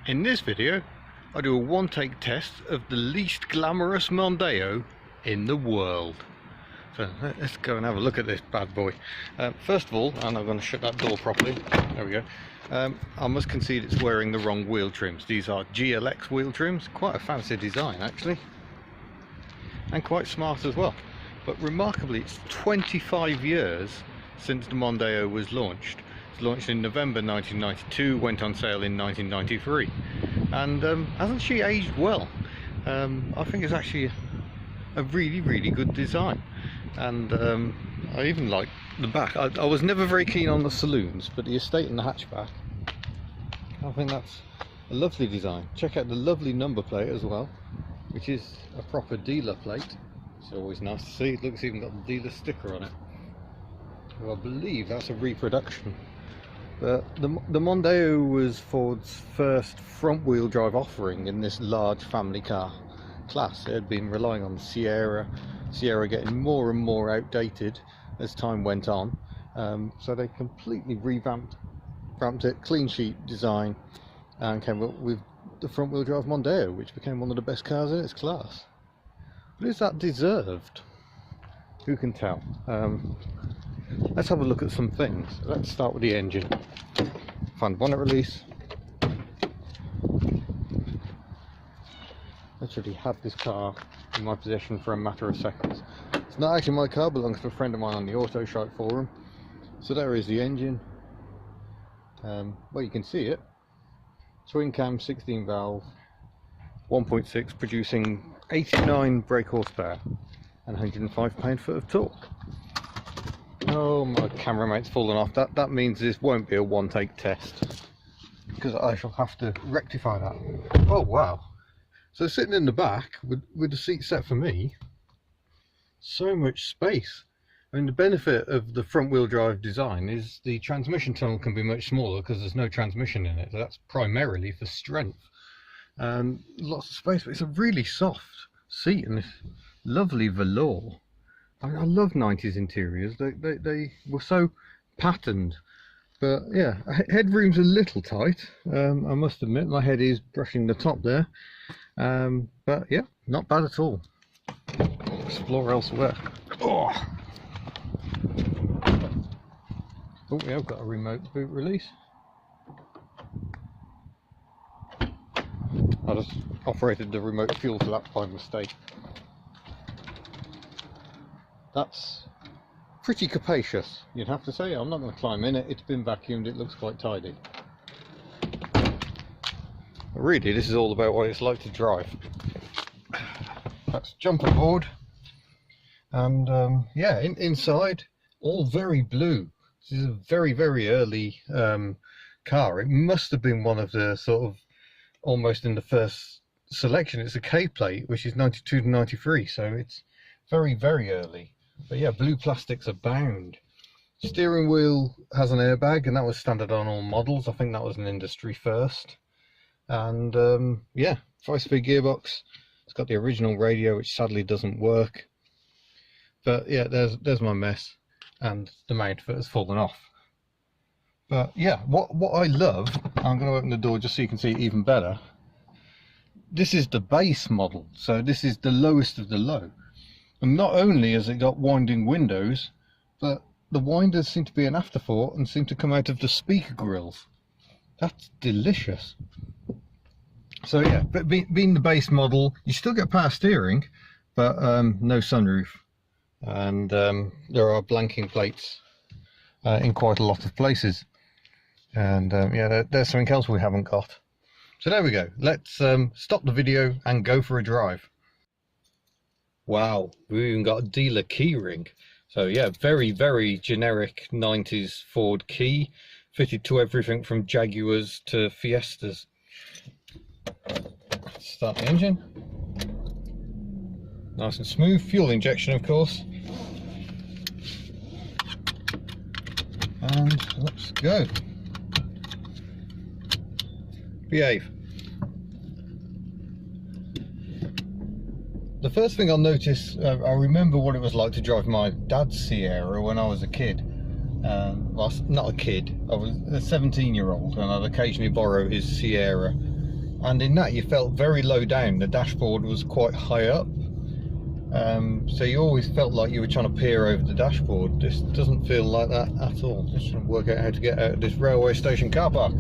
In this video, I do a one-take test of the least glamorous Mondeo in the world. So let's go and have a look at this bad boy. First of all, and I'm going to shut that door properly. There we go. I must concede it's wearing the wrong wheel trims. These are GLX wheel trims. Quite a fancy design actually, and quite smart as well. But remarkably, it's 25 years since the Mondeo was launched. Launched in November 1992, went on sale in 1993, and hasn't she aged well? I think it's actually a really good design, and I even like the back. I was never very keen on the saloons, but the estate and the hatchback, I think that's a lovely design. Check out the lovely number plate as well, which is a proper dealer plate. It's always nice to see. It looks even got the dealer sticker on it. Well, I believe that's a reproduction. But the Mondeo was Ford's first front-wheel drive offering in this large family car class. It had been relying on the Sierra getting more and more outdated as time went on. So they completely revamped it, clean sheet design, and came up with the front-wheel drive Mondeo, which became one of the best cars in its class. But is that deserved? Who can tell? Let's have a look at some things. Let's start with the engine. Find bonnet release. Literally had this car in my possession for a matter of seconds. It's not actually my car, belongs to a friend of mine on the Auto Shite forum. So there is the engine. Well, you can see it. Twin cam, 16 valve, 1.6, producing 89 brake horsepower and 105 pound-foot of torque. Oh, my cameramate's fallen off. That means this won't be a one-take test, because I shall have to rectify that. Oh wow! So sitting in the back with the seat set for me, so much space. I mean, the benefit of the front-wheel drive design is the transmission tunnel can be much smaller because there's no transmission in it. So that's primarily for strength. Lots of space, but it's a really soft seat and this lovely velour. I love 90s interiors. They were so patterned, but yeah, headroom's a little tight. I must admit, my head is brushing the top there, but yeah, not bad at all. Explore elsewhere. Oh, yeah, I've got a remote boot release. I just operated the remote fuel flap by mistake. That's pretty capacious, you'd have to say. I'm not going to climb in it. It's been vacuumed. It looks quite tidy. But really, this is all about what it's like to drive. Let's jump aboard. And yeah, inside, all very blue. This is a very early car. It must have been one of the sort of almost in the first selection. It's a K plate, which is 92 to 93, so it's very early. But yeah, blue plastics abound. Steering wheel has an airbag, and that was standard on all models. I think that was an industry first. And yeah, 5-speed gearbox. It's got the original radio, which sadly doesn't work. But yeah, there's my mess, and the main foot has fallen off. But yeah, what I love, I'm going to open the door just so you can see it even better. This is the base model, so this is the lowest of the low. And not only has it got winding windows, but the winders seem to be an afterthought and seem to come out of the speaker grills. That's delicious. So yeah, but being the base model, you still get power steering, but no sunroof. And there are blanking plates in quite a lot of places. And yeah, there's something else we haven't got. So there we go. Let's stop the video and go for a drive. Wow, we've even got a dealer key ring. So yeah, very generic 90s Ford key, fitted to everything from Jaguars to Fiestas. Start the engine. Nice and smooth. Fuel injection, of course. And let's go. Behave. The first thing I'll notice, I remember what it was like to drive my dad's Sierra when I was a kid. Well, not a kid, I was a 17-year-old, and I'd occasionally borrow his Sierra and in that you felt very low down. The dashboard was quite high up, so you always felt like you were trying to peer over the dashboard. This doesn't feel like that at all. Just trying to work out how to get out of this railway station car park.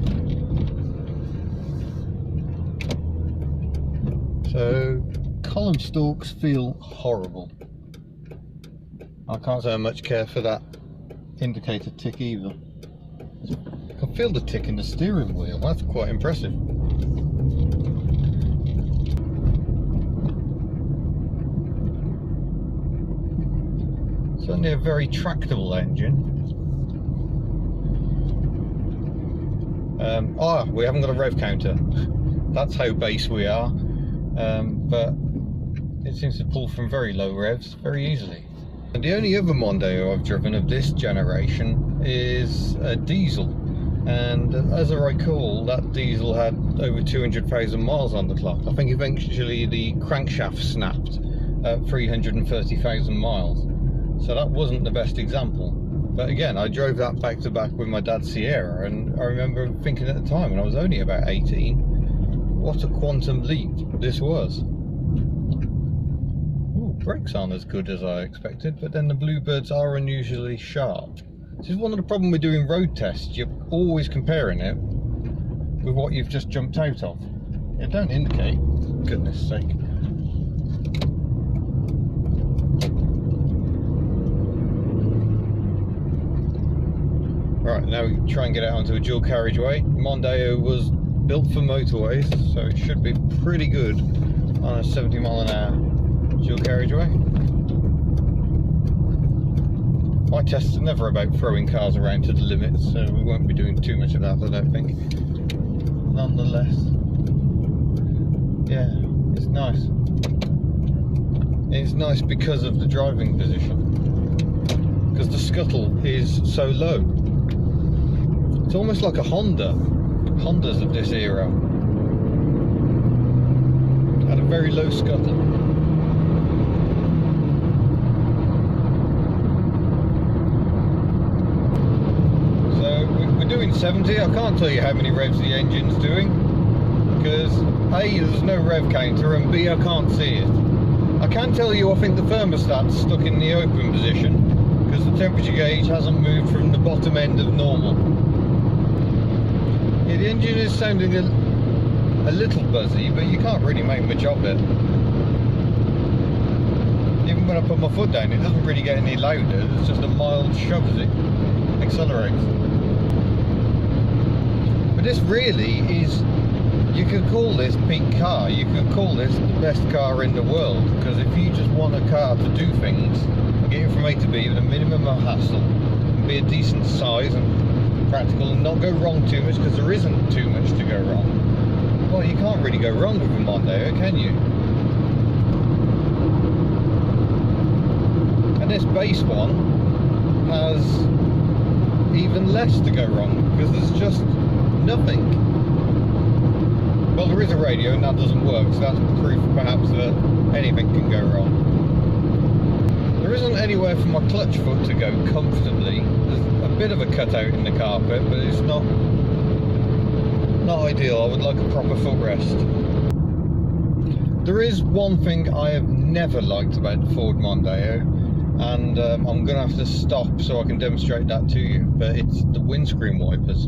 So column stalks feel horrible. I can't say I much care for that indicator tick either. I can feel the tick in the steering wheel. That's quite impressive. Certainly a very tractable engine. We haven't got a rev counter. That's how base we are. But it seems to pull from very low revs very easily. And the only other Mondeo I've driven of this generation is a diesel. And as I recall, that diesel had over 200,000 miles on the clock. I think eventually the crankshaft snapped at 330,000 miles. So that wasn't the best example. But again, I drove that back to back with my dad's Sierra, and I remember thinking at the time, when I was only about 18, what a quantum leap this was. Ooh, brakes aren't as good as I expected, but then the Bluebirds are unusually sharp. This is one of the problems with doing road tests. You're always comparing it with what you've just jumped out of. It don't indicate, goodness sake. Right, now we can try and get out onto a dual carriageway. Mondeo was built for motorways, so it should be pretty good on a 70 mile an hour dual carriageway. My tests are never about throwing cars around to the limit, so we won't be doing too much of that, I don't think. Nonetheless, yeah, it's nice. It's nice because of the driving position, because the scuttle is so low. It's almost like a Honda. Hondas of this era had a very low scuttle. So we're doing 70. I can't tell you how many revs the engine's doing, because A, there's no rev counter, and B, I can't see it. I can tell you I think the thermostat's stuck in the open position, because the temperature gauge hasn't moved from the bottom end of normal. Yeah, the engine is sounding a little buzzy, but you can't really make much of it. Even when I put my foot down, it doesn't really get any louder. It's just a mild shove as it accelerates. But this really is, you could call this peak car. You could call this the best car in the world, because if you just want a car to do things, get you from A to B with a minimum of hassle, and be a decent size and practical and not go wrong too much, because there isn't too much to go wrong. Well, you can't really go wrong with a Mondeo, can you? And this base one has even less to go wrong, because there's just nothing. Well, there is a radio and that doesn't work, so that's proof perhaps that anything can go wrong. There isn't anywhere for my clutch foot to go comfortably. There's a bit of a cutout in the carpet, but it's not ideal. I would like a proper footrest. There is one thing I have never liked about the Ford Mondeo, and I'm going to have to stop so I can demonstrate that to you, but it's the windscreen wipers.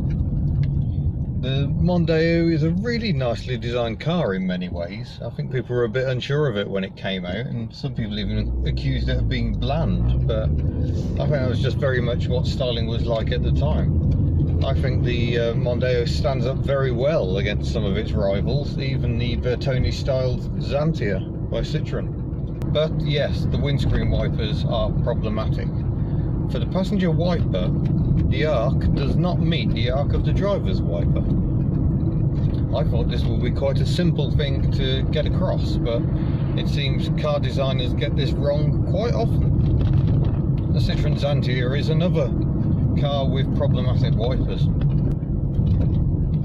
The Mondeo is a really nicely designed car in many ways. I think people were a bit unsure of it when it came out, and some people even accused it of being bland, but I think that was just very much what styling was like at the time. I think the Mondeo stands up very well against some of its rivals, even the Bertone-styled Xantia by Citroën. But yes, the windscreen wipers are problematic. For the passenger wiper, the arc does not meet the arc of the driver's wiper. I thought this would be quite a simple thing to get across, but it seems car designers get this wrong quite often. The Citroën Xantia is another car with problematic wipers.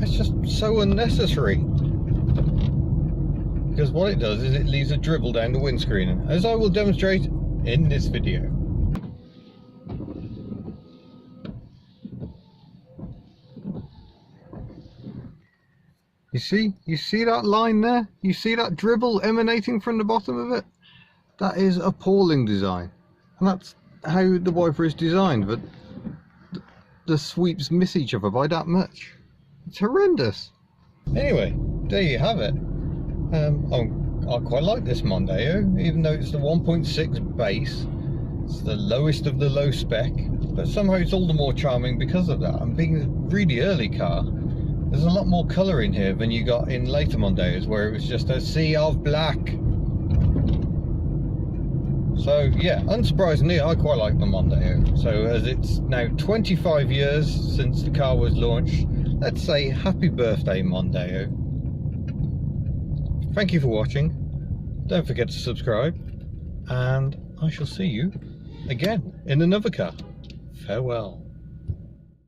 It's just so unnecessary, because what it does is it leaves a dribble down the windscreen, as I will demonstrate in this video. You see that line there? You see that dribble emanating from the bottom of it? That is appalling design. And that's how the wiper is designed, but the sweeps miss each other by that much. It's horrendous. Anyway, there you have it. I quite like this Mondeo, even though it's the 1.6 base. It's the lowest of the low spec, but somehow it's all the more charming because of that. And being a really early car, there's a lot more colour in here than you got in later Mondeos, where it was just a sea of black. So yeah, unsurprisingly, I quite like the Mondeo. So as it's now 25 years since the car was launched, let's say happy birthday, Mondeo. Thank you for watching. Don't forget to subscribe, and I shall see you again in another car. Farewell.